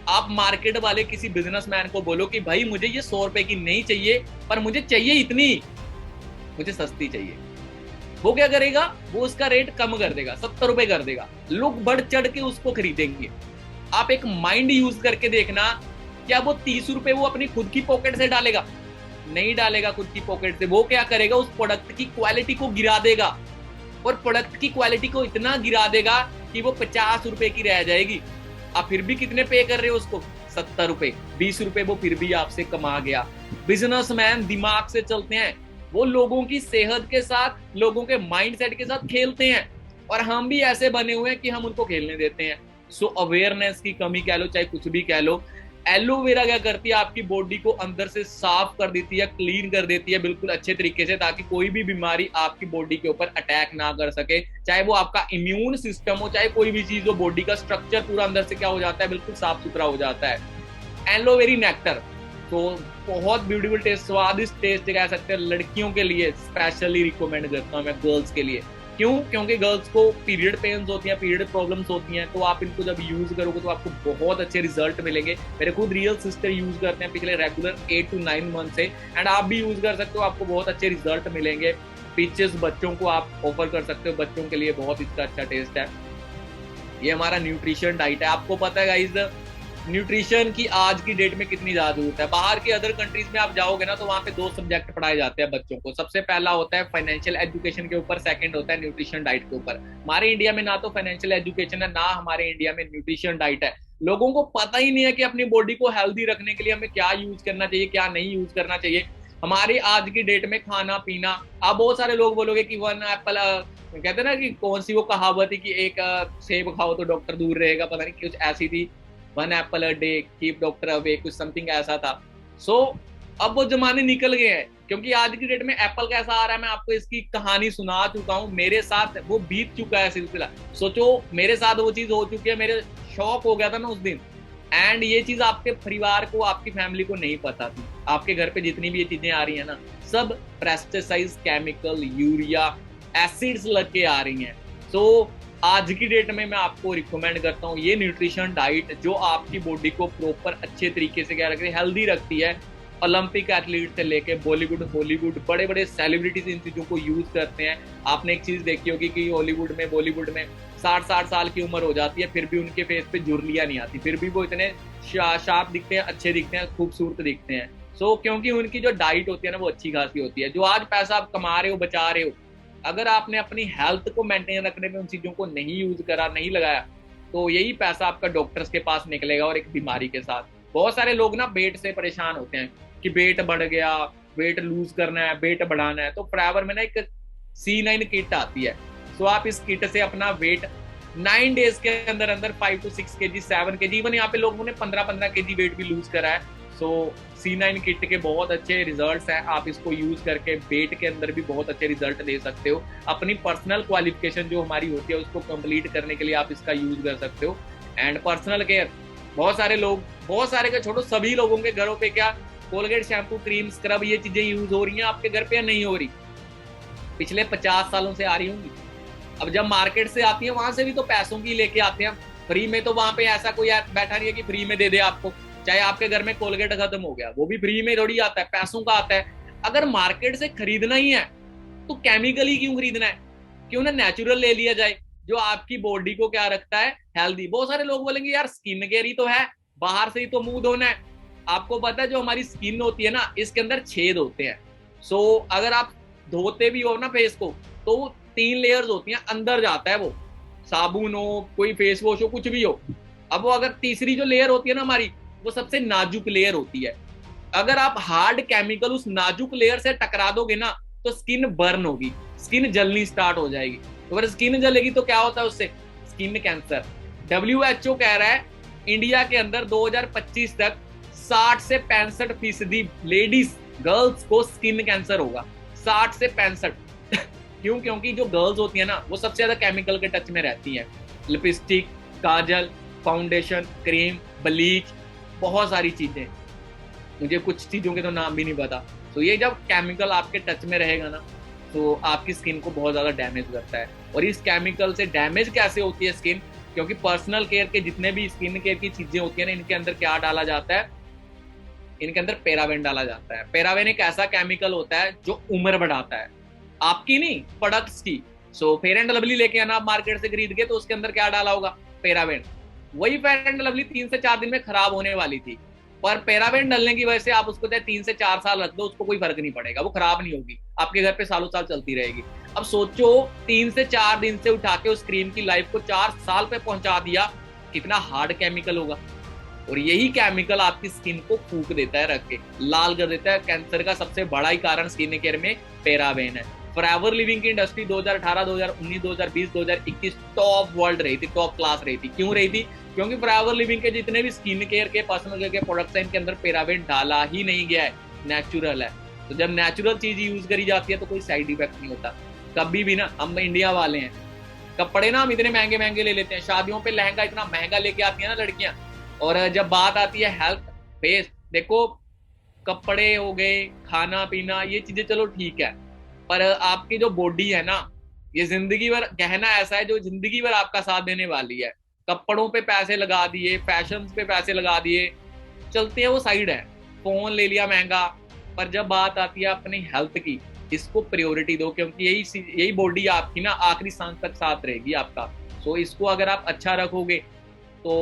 आप मार्केट वाले किसी बिजनेसमैन को बोलो कि भाई मुझे ये 100 रुपए की नहीं चाहिए, पर मुझे चाहिए इतनी, मुझे सस्ती चाहिए, वो क्या करेगा? वो उसका रेट कम कर देगा, 70 रुपए कर देगा। लोग बढ़ चढ़ के उसको खरीदेंगे। आप एक माइंड यूज करके देखना, क्या वो 30 रुपए वो अपनी खुद की पॉकेट से डालेगा? नहीं डालेगा खुद की पॉकेट से। वो क्या करेगा? उस प्रोडक्ट की क्वालिटी को गिरा देगा, और प्रोडक्ट की क्वालिटी को इतना गिरा देगा कि वो 50 रुपए की रह जाएगी। आप फिर भी कितने पे कर रहे हो उसको? 70 रुपए। 20 रुपए वो फिर भी आपसे कमा गया। बिजनेसमैन दिमाग से चलते हैं, वो लोगों की सेहत के साथ, लोगों के माइंडसेट के साथ खेलते हैं, और हम भी ऐसे बने हुए हैं कि हम उनको खेलने देते हैं। अवेयरनेस की कमी कह लो, चाहे कुछ भी कह लो। एलोवेरा क्या करती है? आपकी बॉडी को अंदर से साफ कर देती है, क्लीन कर देती है बिल्कुल अच्छे तरीके से, ताकि कोई भी बीमारी आपकी बॉडी के ऊपर अटैक ना कर सके। चाहे वो आपका इम्यून सिस्टम हो, चाहे कोई भी चीज हो, बॉडी का स्ट्रक्चर पूरा अंदर से क्या हो जाता है? बिल्कुल साफ सुथरा हो जाता है। एलोवेरी नेक्टर तो बहुत ब्यूटीफुल टेस्ट, स्वादिष्ट टेस्ट कह सकते हैं। लड़कियों के लिए स्पेशली रिकमेंड करता हूँ मैं, गर्ल्स के लिए। क्यों? क्योंकि गर्ल्स को पीरियड पेन्स होती हैं, पीरियड प्रॉब्लम्स होती हैं, तो आप इनको जब यूज करोगे तो आपको बहुत अच्छे रिजल्ट मिलेंगे। मेरे खुद रियल सिस्टर यूज करते हैं पिछले रेगुलर 8 to 9 मंथ से, एंड आप भी यूज कर सकते हो, आपको बहुत अच्छे रिजल्ट मिलेंगे। पीचेस बच्चों को आप ऑफर कर सकते हो, बच्चों के लिए बहुत इसका अच्छा टेस्ट है। ये हमारा न्यूट्रिशन डाइट है। आपको पता है गाइस, न्यूट्रिशन की आज की डेट में कितनी ज्यादा जरूरत है। बाहर के अदर कंट्रीज में आप जाओगे ना तो वहाँ पे 2 सब्जेक्ट पढ़ाए जाते हैं बच्चों को। सबसे पहला होता है फाइनेंशियल एजुकेशन के ऊपर, सेकंड होता है न्यूट्रिशन डाइट के ऊपर। हमारे इंडिया में ना तो फाइनेंशियल एजुकेशन है, ना हमारे इंडिया में न्यूट्रिशन डाइट है। लोगों को पता ही नहीं है कि अपनी बॉडी को हेल्दी रखने के लिए हमें क्या यूज करना चाहिए, क्या नहीं यूज करना चाहिए। हमारी आज की डेट में खाना पीना, आप बहुत सारे लोग बोलोगे कि 1 एप्पल कहते हैं ना कि कौन सी वो कहावत है कि एक सेब खाओ तो डॉक्टर दूर रहेगा, पता नहीं कुछ ऐसी थी, 1 Apple a day keep doctor away, कुछ समथिंग ऐसा था। सो अब वो जमाने निकल गए हैं, क्योंकि आज की डेट में एप्पल कैसा आ रहा है मैं आपको इसकी कहानी सुना चुका हूँ, मेरे साथ वो बीत चुका है सिलसिला। सोचो मेरे साथ वो चीज हो चुकी है, मेरे शॉक हो गया था ना उस दिन। एंड ये चीज आपके परिवार को, आपकी फैमिली को नहीं पता थी। आपके घर पे जितनी भी ये चीजें आ रही है ना, सब पेस्टिसाइड, केमिकल, यूरिया, एसिड्स लग के आ रही हैं। सो आज की डेट में मैं आपको रिकमेंड करता हूँ ये न्यूट्रिशन डाइट, जो आपकी बॉडी को प्रॉपर अच्छे तरीके से क्या रखती है, हेल्दी रखती है। ओलंपिक एथलीट से लेके बॉलीवुड, हॉलीवुड, बड़े बड़े सेलिब्रिटीज इन चीजों को यूज करते हैं। आपने एक चीज देखी होगी कि हॉलीवुड में, बॉलीवुड में 60-60 साल की उम्र हो जाती है, फिर भी उनके फेस पे झुर्रियां नहीं आती, फिर भी वो इतने शार्प दिखते हैं, अच्छे दिखते हैं, खूबसूरत दिखते हैं। सो क्योंकि उनकी जो डाइट होती है ना वो अच्छी खासी होती है। जो आज पैसा आप कमा रहे हो, बचा रहे हो, अगर आपने अपनी हेल्थ को मेंटेन रखने में उन चीजों को नहीं यूज करा, नहीं लगाया, तो यही पैसा आपका डॉक्टर्स के पास निकलेगा और एक बीमारी के साथ। बहुत सारे लोग ना वेट से परेशान होते हैं कि वेट बढ़ गया, वेट लूज करना है, वेट बढ़ाना है, तो फॉरएवर में ना एक C9 किट आती है। सो आप इस किट से अपना वेट 9 डेज के अंदर अंदर 5 to 6 kg, 7 kg, इवन यहाँ पे लोगों ने 15-15 kg वेट भी लूज करा है। सो C9 किट के बहुत अच्छे रिजल्ट्स हैं, आप इसको यूज करके वेट के अंदर भी बहुत अच्छे रिजल्ट ले सकते हो। अपनी पर्सनल क्वालिफिकेशन जो हमारी होती है उसको कंप्लीट करने के लिए आप इसका यूज कर सकते हो। एंड पर्सनल केयर, बहुत सारे लोग, बहुत सारे का छोड़ो, सभी लोगों के घरों पे क्या कोलगेट, शैम्पू, क्रीम, स्क्रब, ये चीजें यूज हो रही हैं, आपके घर पे या नहीं हो रही? पिछले 50 सालों से आ रही होंगी। अब जब मार्केट से आती है वहां से भी तो पैसों की लेके आते हैं, फ्री में तो वहां पे ऐसा कोई बैठा नहीं है कि फ्री में दे दे आपको। चाहे आपके घर में कोलगेट खत्म हो गया, वो भी फ्री में थोड़ी आता है, पैसों का आता है। अगर मार्केट से खरीदना ही है तो केमिकल ही क्यों खरीदना है? क्यों ना नेचुरल ले लिया जाए, जो आपकी बॉडी को क्या रखता है, हेल्दी। बहुत सारे लोग बोलेंगे यार स्किन केयर ही तो है, बाहर से ही तो मुंह धोना है। आपको पता है जो हमारी स्किन होती है ना, इसके अंदर छेद होते हैं। सो अगर आप धोते भी हो ना फेस को, तो 3 लेयर्स होती हैं, अंदर जाता है वो, साबुन हो, कोई फेस वॉश हो, कुछ भी हो। अब वो अगर तीसरी जो लेयर होती है ना हमारी, वो सबसे नाजुक लेयर होती है। अगर आप हार्ड केमिकल उस नाजुक लेयर से टकरा दोगे ना, तो स्किन बर्न होगी, स्किन जलनी स्टार्ट हो जाएगी। तो अगर स्किन जलेगी तो क्या होता है उससे? Skin cancer. WHO कह रहा है इंडिया के अंदर 2025 तक 60 से 65% लेडीज, गर्ल्स को स्किन कैंसर होगा। 60 से 65 क्यों? क्योंकि जो गर्ल्स होती है ना, वो सबसे ज्यादा केमिकल के टच में रहती हैं। लिपस्टिक, काजल, फाउंडेशन, क्रीम, ब्लीच, बहुत सारी चीजें, मुझे कुछ चीजों के तो नाम भी नहीं पता। तो ये जब केमिकल आपके टच में रहेगा ना, तो आपकी स्किन को बहुत ज्यादा डैमेज करता है। और इस केमिकल से डैमेज कैसे होती है स्किन? क्योंकि पर्सनल केयर के जितने भी स्किन केयर की चीजें होती है ना, इनके अंदर क्या डाला जाता है? इनके अंदर पैराबेन डाला जाता है। पैराबेन एक ऐसा केमिकल होता है जो उम्र बढ़ाता है, आपकी नहीं, प्रोडक्ट्स की। सो फेयर एंड लवली लेके आना आप मार्केट से खरीद के, तो उसके अंदर क्या डाला होगा? पैराबेन। वही फेयर एंड लवली 3 से 4 दिन में खराब होने वाली थी, पर पैराबेन डालने की वजह से आप उसको चाहे 3 से 4 साल रख दो, उसको कोई फर्क नहीं पड़ेगा, वो खराब नहीं होगी, आपके घर पे सालों साल चलती रहेगी। अब सोचो 3 से 4 दिन से उठा के उस क्रीम की लाइफ को 4 साल पे पहुंचा दिया, कितना हार्ड केमिकल होगा। और यही केमिकल आपकी स्किन को फूक देता है, रख के लाल कर देता है। कैंसर का सबसे बड़ा ही कारण स्किन केयर में पैराबेन है। फॉरएवर लिविंग की इंडस्ट्री 2018, 2019, 2020, 2021 टॉप वर्ल्ड रही थी, टॉप क्लास रही थी। क्यों रही थी? क्योंकि फॉरएवर लिविंग के जितने भी स्किन केयर के, पर्सनल केयर के प्रोडक्ट्स हैं, इनके अंदर पैराबेन डाला ही नहीं गया है, नेचुरल है। तो जब नेचुरल चीज यूज करी जाती है तो कोई साइड इफेक्ट नहीं होता कभी भी ना। हम इंडिया वाले हैं, कपड़े ना हम इतने महंगे महंगे ले लेते हैं, शादियों पे लहंगा इतना महंगा लेके आती है ना लड़कियां, और जब बात आती है हेल्थ फेस, देखो कपड़े हो गए, खाना पीना, ये चीजें चलो ठीक है, पर आपकी जो बॉडी है ना, ये जिंदगी भर गहना ऐसा है जो जिंदगी भर आपका साथ देने वाली है। कपड़ों पे पैसे लगा दिए, फैशन पे पैसे लगा दिए, चलते हैं, वो साइड है। फोन ले लिया महंगा, पर जब बात आती है अपनी हेल्थ की, इसको प्रायोरिटी दो, क्योंकि यही बॉडी आपकी ना आखिरी सांस तक साथ रहेगी आपका। सो इसको अगर आप अच्छा रखोगे तो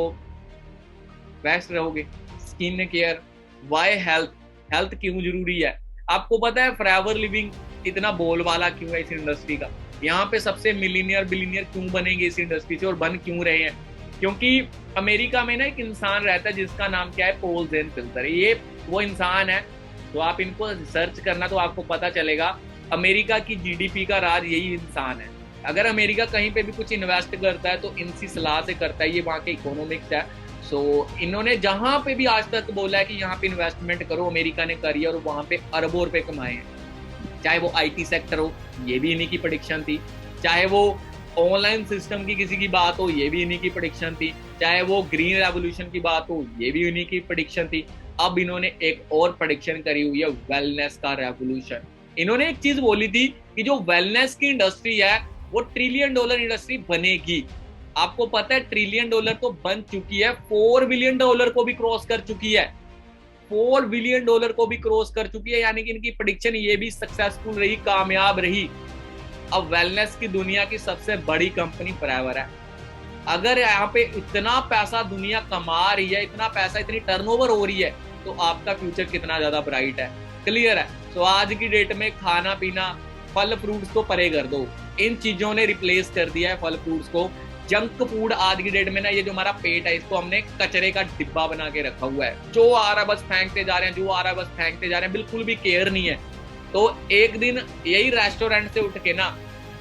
बेस्ट रहोगे। Skin care, why health, health क्यों जरूरी है? आपको पता है फॉरएवर लिविंग इतना बोलबाला क्यों है इस इंडस्ट्री का? यहाँ पे सबसे मिलीनियर बिलीनियर क्यों बनेंगे इस इंडस्ट्री से, और बन क्यों रहे हैं? क्योंकि अमेरिका में ना एक इंसान रहता है जिसका नाम क्या है? पॉल जेन फिल्टर। ये वो इंसान है, तो आप इनको सर्च करना तो आपको पता चलेगा। अमेरिका की GDP का राज यही इंसान है। अगर अमेरिका कहीं पे भी कुछ इन्वेस्ट करता है तो इनसी सलाह से करता है, ये वहाँ के इकोनॉमिक्स है। सो इन्होंने जहां पे भी आज तक बोला है कि यहाँ पे इन्वेस्टमेंट करो, अमेरिका ने करी है और वहां पे अरबों रुपए कमाए हैं। चाहे वो आईटी सेक्टर हो, ये भी इन्हीं की प्रेडिक्शन थी। चाहे वो ऑनलाइन सिस्टम की किसी की बात हो, ये भी इन्हीं की प्रेडिक्शन थी। चाहे वो ग्रीन रेवोल्यूशन की बात हो, ये भी इन्हीं की प्रेडिक्शन थी। अब इन्होंने एक और प्रेडिक्शन करी हुई है, वेलनेस का रेवोल्यूशन। इन्होंने एक चीज बोली थी कि जो वेलनेस की इंडस्ट्री है वो $1 ट्रिलियन इंडस्ट्री बनेगी। आपको पता है $1 ट्रिलियन तो बन चुकी है, $4 बिलियन को भी क्रॉस कर चुकी है, $4 बिलियन को भी क्रॉस कर चुकी है। यानी कि इनकी प्रेडिक्शन ये भी सक्सेसफुल रही, कामयाब रही। अब वेलनेस की दुनिया की सबसे बड़ी कंपनी फॉरएवर है। अगर यहाँ पे इतना पैसा दुनिया कमा रही है, इतना पैसा, इतनी टर्नओवर हो रही है, तो आपका फ्यूचर कितना ज्यादा ब्राइट है, क्लियर है। तो आज की डेट में खाना पीना, फल फ्रूट्स को परे कर दो, इन चीजों ने रिप्लेस कर दिया है फल फ्रूट्स को। जंक फूड आज की डेट में ना, ये जो हमारा पेट है, इसको हमने कचरे का डिब्बा बना के रखा हुआ है। जो आ रहा बस फेंकते जा रहे हैं, जो आ रहा बस फेंकते जा रहे हैं, बिल्कुल भी केयर नहीं है। तो एक दिन यही रेस्टोरेंट से उठ के ना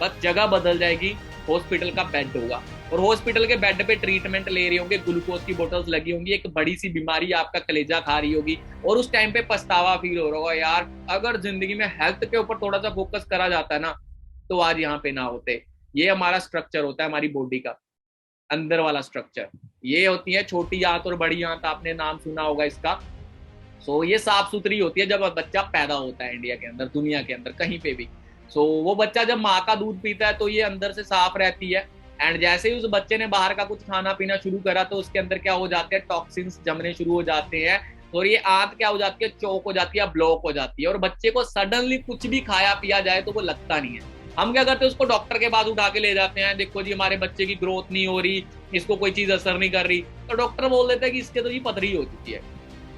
बस जगह बदल जाएगी, हॉस्पिटल का बेड होगा और हॉस्पिटल के बेड पे ट्रीटमेंट ले रहे होंगे, ग्लूकोज की बोतल्स लगी होंगी, एक बड़ी सी बीमारी आपका कलेजा खा रही होगी और उस टाइम पे पछतावा फील हो रहा होगा, यार अगर जिंदगी में हेल्थ के ऊपर थोड़ा सा फोकस करा जाता ना तो आज यहाँ पे ना होते। ये हमारा स्ट्रक्चर होता है, हमारी बॉडी का अंदर वाला स्ट्रक्चर। ये होती है छोटी आंत और बड़ी आंत, आपने नाम सुना होगा इसका। सो ये साफ सुथरी होती है जब बच्चा पैदा होता है इंडिया के अंदर, दुनिया के अंदर कहीं पे भी। सो वो बच्चा जब माँ का दूध पीता है तो ये अंदर से साफ रहती है। एंड जैसे ही उस बच्चे ने बाहर का कुछ खाना पीना शुरू करा तो उसके अंदर क्या हो जाते हैं, टॉक्सिन्स जमने शुरू हो जाते हैं और ये आंत क्या हो जाती है, चौक हो जाती है, ब्लॉक हो जाती है। और बच्चे को सडनली कुछ भी खाया पिया जाए तो वो लगता नहीं है। हम क्या करते हैं, उसको डॉक्टर के पास उठा के ले जाते हैं, देखो जी हमारे बच्चे की ग्रोथ नहीं हो रही, इसको कोई चीज असर नहीं कर रही, तो डॉक्टर बोल देता है कि इसके तो ये पथरी हो चुकी है।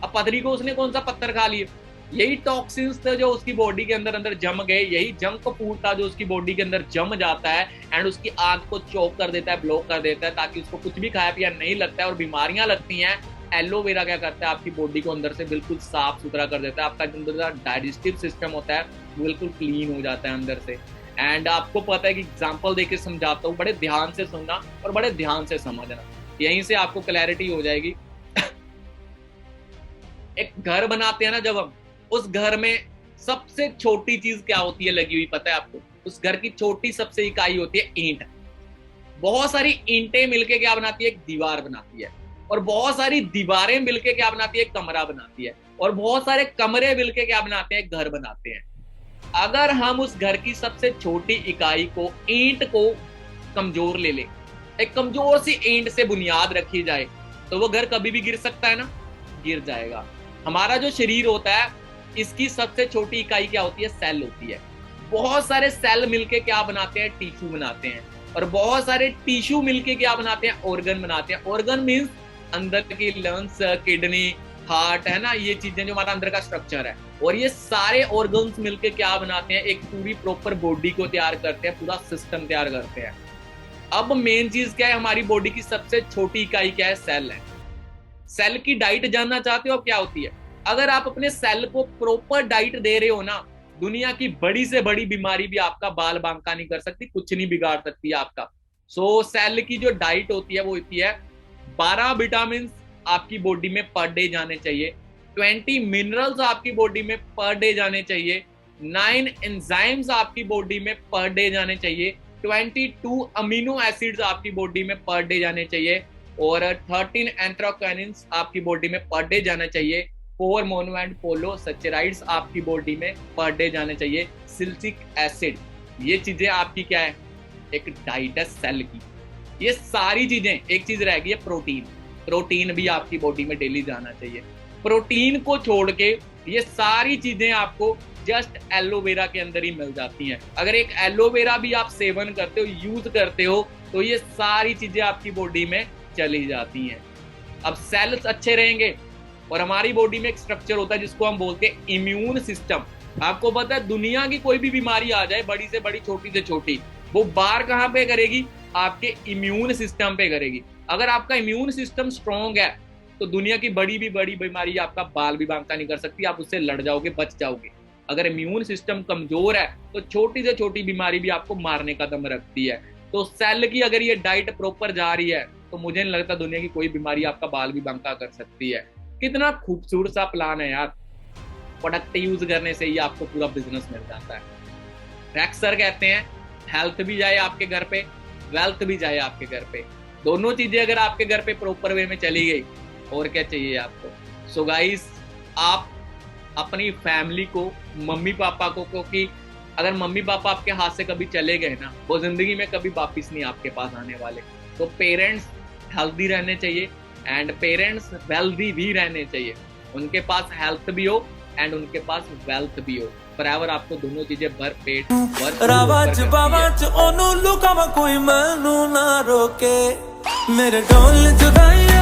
अब पथरी को उसने कौन सा पत्थर खा लिया, यही टॉक्सिन्स थे जो उसकी बॉडी के अंदर अंदर जम गए, यही जंक फूड था जो उसकी बॉडी के अंदर जम जाता है एंड उसकी आंत को चौक कर देता है, ब्लॉक कर देता है, ताकि उसको कुछ भी खाया पिया नहीं लगता है और बीमारियां लगती हैं। एलोवेरा क्या करता है, आपकी बॉडी को अंदर से बिल्कुल साफ सुथरा कर देता है। आपका जो डाइजेस्टिव सिस्टम होता है बिल्कुल क्लीन हो जाता है अंदर से। एंड आपको पता है कि एग्जाम्पल देके समझाता हूँ, बड़े ध्यान से सुनना और बड़े ध्यान से समझना, यहीं से आपको क्लैरिटी हो जाएगी। एक घर बनाते हैं ना जब हम, उस घर में सबसे छोटी चीज क्या होती है लगी हुई, पता है आपको? उस घर की छोटी सबसे इकाई होती है ईंट। बहुत सारी ईंटें मिलके क्या बनाती है, एक दीवार बनाती है, और बहुत सारी दीवारें मिलके क्या बनाती है, एक कमरा बनाती है, और बहुत सारे कमरे मिलके क्या बनाते हैं, एक घर बनाते हैं। अगर हम उस घर की सबसे छोटी इकाई को, ईंट को कमजोर ले ले, एक कमजोर सी ईंट से बुनियाद रखी जाए, तो वो घर कभी भी गिर सकता है ना, गिर जाएगा। हमारा जो शरीर होता है इसकी सबसे छोटी इकाई क्या होती है, सेल होती है। बहुत सारे सेल मिलके क्या बनाते हैं, टिश्यू बनाते हैं, और बहुत सारे टिश्यू मिलके क्या बनाते हैं, ऑर्गन बनाते हैं। ऑर्गन मींस अंदर की लंग्स, किडनी, हार्ट, है ना, ये चीजें जो हमारा अंदर का स्ट्रक्चर है। और ये सारे ऑर्गन्स मिलके क्या बनाते हैं, एक पूरी प्रॉपर बॉडी को तैयार करते हैं, पूरा सिस्टम तैयार करते हैं। अब मेन चीज क्या है, हमारी बॉडी की सबसे छोटी इकाई क्या है, सेल है। सेल की डाइट जानना चाहते हो क्या होती है? अगर आप अपने सेल को प्रॉपर डाइट दे रहे हो ना, दुनिया की बड़ी से बड़ी बीमारी भी आपका बाल बांका नहीं कर सकती, कुछ नहीं बिगाड़ सकती आपका। सो सेल की जो डाइट होती है वो होती है 12 विटामिन आपकी बॉडी में पर डे जाने चाहिए, 20 मिनरल्स आपकी बॉडी में पर डे जाने चाहिए, 9 एंजाइम्स आपकी बॉडी में पर डे जाने चाहिए, 22 अमीनो एसिड्स आपकी बॉडी में पर डे जाने चाहिए, और 13 एंथ्रोक्यानिन्स आपकी बॉडी में पर डे जाना चाहिए, 4 मोनो एंड पोलोसैचराइड्स आपकी बॉडी में पर डे जाने चाहिए, सिलिसिक एसिड। ये चीजें आपकी क्या है, एक डाइट है सेल की। ये सारी चीजें, एक चीज रह गई है प्रोटीन। प्रोटीन भी आपकी बॉडी में डेली जाना चाहिए। प्रोटीन को छोड़ के ये सारी चीजें आपको जस्ट एलोवेरा के अंदर ही मिल जाती हैं। अगर एक एलोवेरा भी आप सेवन करते हो, यूज करते हो, तो ये सारी चीजें आपकी बॉडी में चली जाती हैं। अब सेल्स अच्छे रहेंगे, और हमारी बॉडी में एक स्ट्रक्चर होता है जिसको हम बोलते हैं इम्यून सिस्टम। आपको पता है दुनिया की कोई भी बीमारी आ जाए, बड़ी से बड़ी, छोटी से छोटी, वो बाहर कहाँ पे करेगी, आपके इम्यून सिस्टम पे करेगी। अगर आपका इम्यून सिस्टम स्ट्रॉन्ग है तो दुनिया की बड़ी भी बड़ी बीमारी आपका बाल भी बांका नहीं कर सकती, आप उससे लड़ जाओगे, बच जाओगे। अगर इम्यून सिस्टम कमजोर है तो छोटी से छोटी बीमारी भी आपको मारने का दम रखती है। तो सेल की अगर ये डाइट प्रॉपर जा रही है तो मुझे नहीं लगता दुनिया की कोई बीमारी आपका बाल भी बंका कर सकती है। कितना खूबसूरत सा प्लान है यार। प्रोडक्ट यूज करने से ही आपको पूरा बिजनेस मिल जाता है। रेक्स सर कहते हैं हेल्थ भी जाए आपके घर पे, वेल्थ भी जाए आपके घर पे। दोनों चीजें अगर आपके घर पे प्रॉपर वे में चली गई, और क्या चाहिए आपको। सो गाइस, आप अपनी फैमिली को, मम्मी पापा को, क्योंकि अगर मम्मी पापा आपके हाथ से कभी चले गए ना, वो जिंदगी में कभी वापिस नहीं आपके पास आने वाले। तो पेरेंट्स हेल्दी रहने चाहिए एंड पेरेंट्स वेल्दी भी रहने चाहिए। उनके पास हेल्थ भी हो एंड उनके पास वेल्थ भी हो। फॉरएवर आपको दोनों चीजें भर पेट रावाच बावाच ओनू लुकावा कोई मैनू ना रोके मेरे ढोल जुदाई